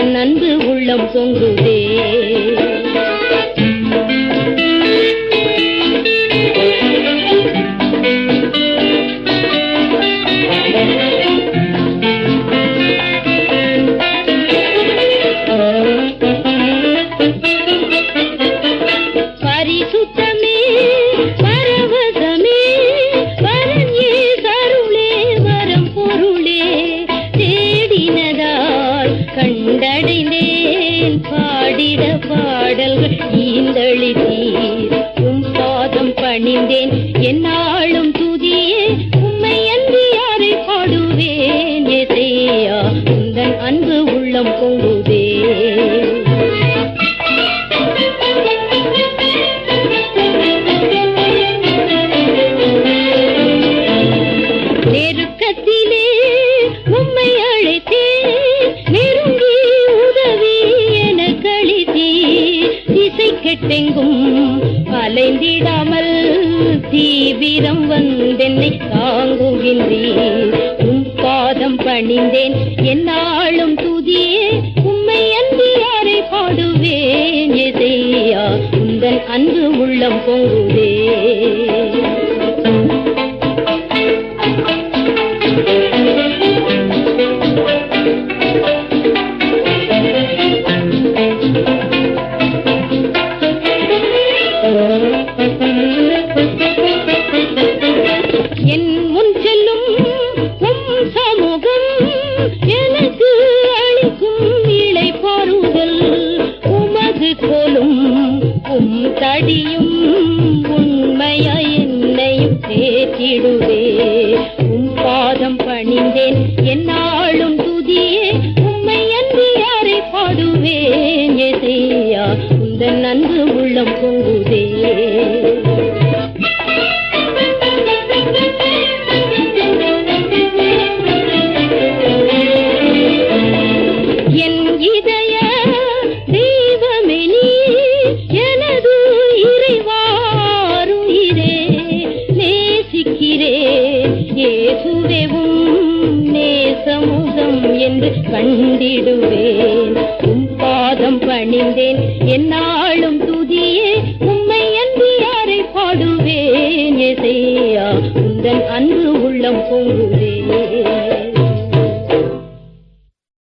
உந்தன் அன்பு உள்ளம் பொங்குதே. பரிசுத்தமே பரவசமே வரன் ஏசருளே வரம் பொருளே தேடினதால் கண்டடைந்தேன் பாடிட பாடல்கள் ஈந்தளித்தீர். உம் பாதம் பணிந்தேன் என்னாலும் துதியே உம்மை அன்றி யாரை பாடுவேன் ஏசையா உந்தன் அன்பு உள்ளம் பொங்குதே. நெருக்கத்திலே உம்மை அழைத்தேன் நெருங்கி உதவி என கழித்தீர். திசை கெட்டெங்கும் அலைந்திடாமல் தீவிரம் வந்தென்னை தாங்குகின்றீர். உம் பாதம் பணிந்தேன் என்னாலும் துதியே உம்மை அன்றி யாரை பாடுவேன் ஏசையா உந்தன் அன்பு உள்ளம் பொங்குதே. என் முன் செல்லும் உம் சமூகம் எனக்கு அளிக்கும் இளை பாருதல். உமது கோலும் உம் தடியும் உண்மையாய் என்னையும் தேற்றிடுவே. உம் பாதம் பணிந்தேன் என்னாலும் துதியே உம்மை அன்றி யாரை பாடுவேன் ஏசையா உந்தன் அன்பு உள்ளம் பொங்குதே. என் இதய தெய்வமே நீ எனது இறைவாருயிரே நேசிக்கிறேன் இயேசுவே உம் நேசமுகம் என்று கண்டிடுவேன். உம் பாதம் பணிந்தேன் என்னாலும் துதியே உம்மை அன்றி யாரை பாடுவேன் ஏசையா உந்தன் அன்பு உள்ளம் பொங்குதே.